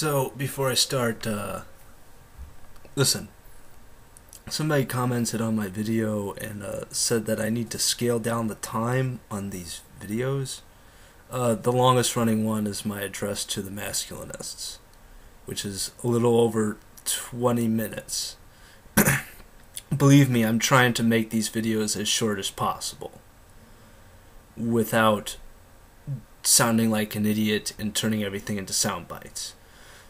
So, before I start, listen, somebody commented on my video and said that I need to scale down the time on these videos. The longest running one is my address to the masculinists, which is a little over 20 minutes. Believe me, I'm trying to make these videos as short as possible without sounding like an idiot and turning everything into sound bites.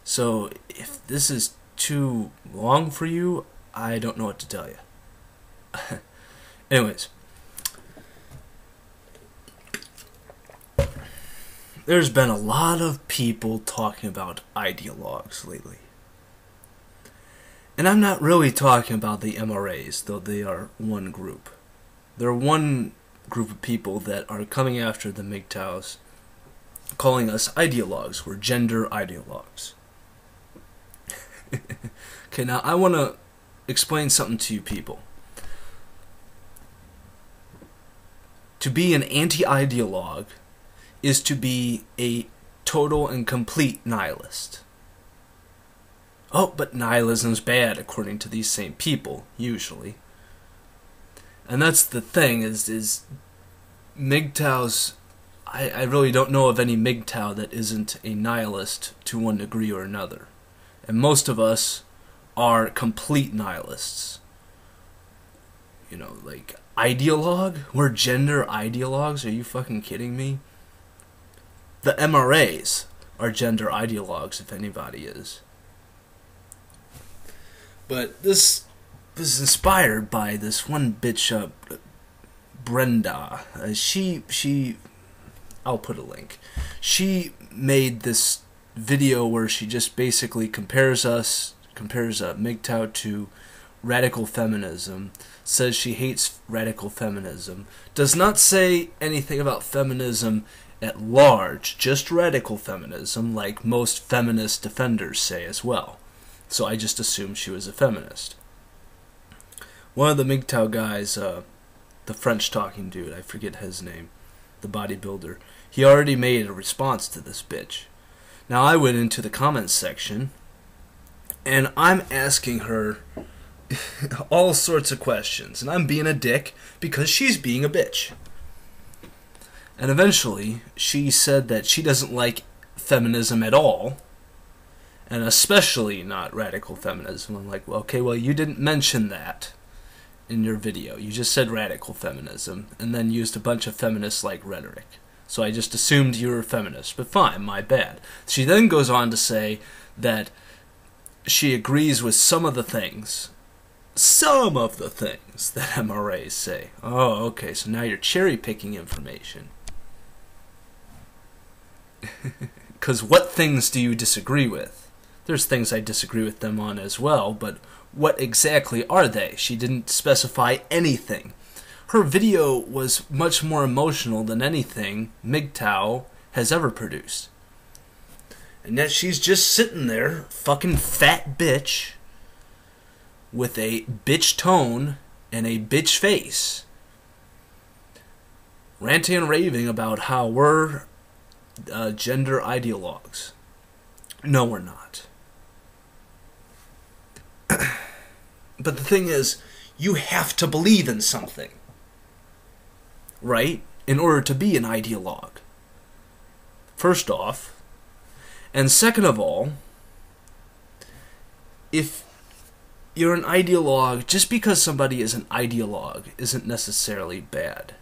So if this is too long for you, I don't know what to tell you. Anyways, there's been a lot of people talking about ideologues lately. And I'm not really talking about the MRAs, though they are one group. They're one group of people that are coming after the MGTOWs, calling us ideologues. We're gender ideologues. Okay, now I want to explain something to you people. To be an anti-ideologue is to be a total and complete nihilist. Oh, but nihilism's bad, according to these same people, usually. And that's the thing, is MGTOWs, I really don't know of any MGTOW that isn't a nihilist to one degree or another. And most of us are complete nihilists. You know, like, ideologue? We're gender ideologues? Are you fucking kidding me? The MRAs are gender ideologues, if anybody is. But this was inspired by this one bitch, Brenda. I'll put a link. She made this video where she just basically compares MGTOW to radical feminism, says she hates radical feminism, does not say anything about feminism at large, just radical feminism, like most feminist defenders say as well. So I just assumed she was a feminist. One of the MGTOW guys, the French-talking dude, I forget his name, the bodybuilder, he already made a response to this bitch. Now I went into the comments section, and I'm asking her all sorts of questions, and I'm being a dick because she's being a bitch. And eventually, she said that she doesn't like feminism at all, and especially not radical feminism. I'm like, well, okay, well, you didn't mention that in your video. You just said radical feminism, and then used a bunch of feminist-like rhetoric. So I just assumed you were a feminist, but fine, my bad. She then goes on to say that she agrees with some of the things that MRAs say. Oh, okay, so now you're cherry-picking information. Because what things do you disagree with? There's things I disagree with them on as well, but what exactly are they? She didn't specify anything. Her video was much more emotional than anything MGTOW has ever produced. And yet she's just sitting there, fucking fat bitch, with a bitch tone and a bitch face, ranting and raving about how we're gender ideologues. No, we're not. But the thing is, you have to believe in something, right? In order to be an ideologue. First off. And second of all, if you're an ideologue, just because somebody is an ideologue isn't necessarily bad.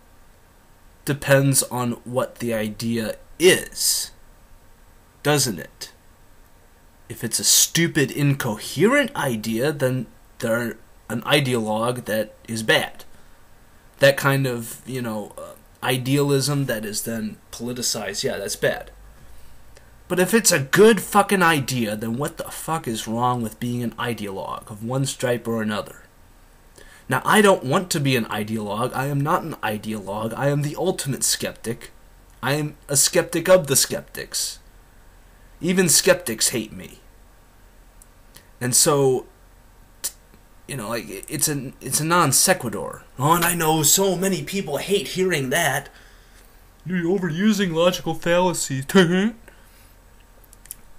Depends on what the idea is, doesn't it? If it's a stupid, incoherent idea, then they're an ideologue that is bad. That kind of, idealism that is then politicized, yeah, that's bad. But if it's a good fucking idea, then what the fuck is wrong with being an ideologue of one stripe or another? Now, I don't want to be an ideologue. I am not an ideologue. I am the ultimate skeptic. I am a skeptic of the skeptics. Even skeptics hate me. And so, it's a non sequitur. Oh, and I know so many people hate hearing that. You're overusing logical fallacies.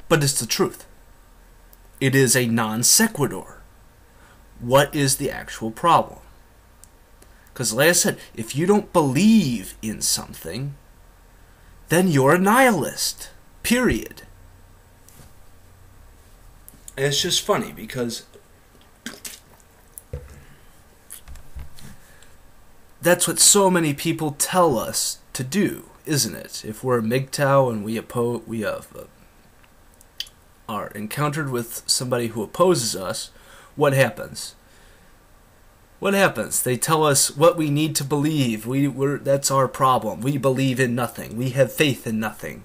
But it's the truth. It is a non sequitur. What is the actual problem? Because like I said, if you don't believe in something, then you're a nihilist. Period. And it's just funny because that's what so many people tell us to do, isn't it? If we're a MGTOW and we are encountered with somebody who opposes us, what happens? What happens? They tell us what we need to believe. That's our problem. We believe in nothing. We have faith in nothing.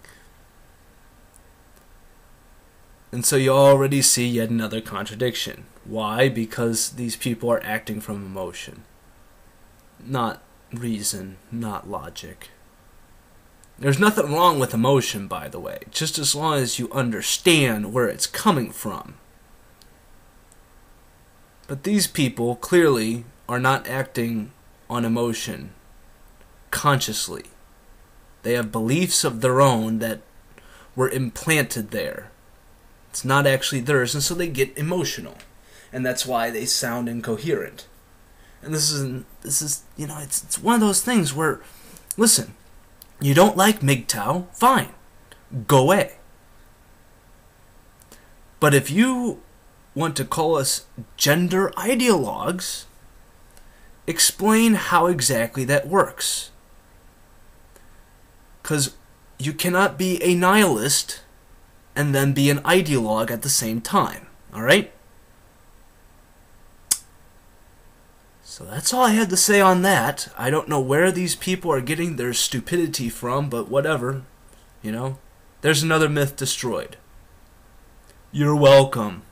And so you already see yet another contradiction. Why? Because these people are acting from emotion. Not reason, not logic. There's nothing wrong with emotion, by the way, just as long as you understand where it's coming from. But these people clearly are not acting on emotion consciously. They have beliefs of their own that were implanted there. It's not actually theirs, and so they get emotional. And that's why they sound incoherent. And this is you know, it's one of those things where, listen, you don't like MGTOW, fine, go away. But if you want to call us gender ideologues, explain how exactly that works. Because you cannot be a nihilist and then be an ideologue at the same time, alright? So that's all I had to say on that. I don't know where these people are getting their stupidity from, but whatever. You know, there's another myth destroyed. You're welcome.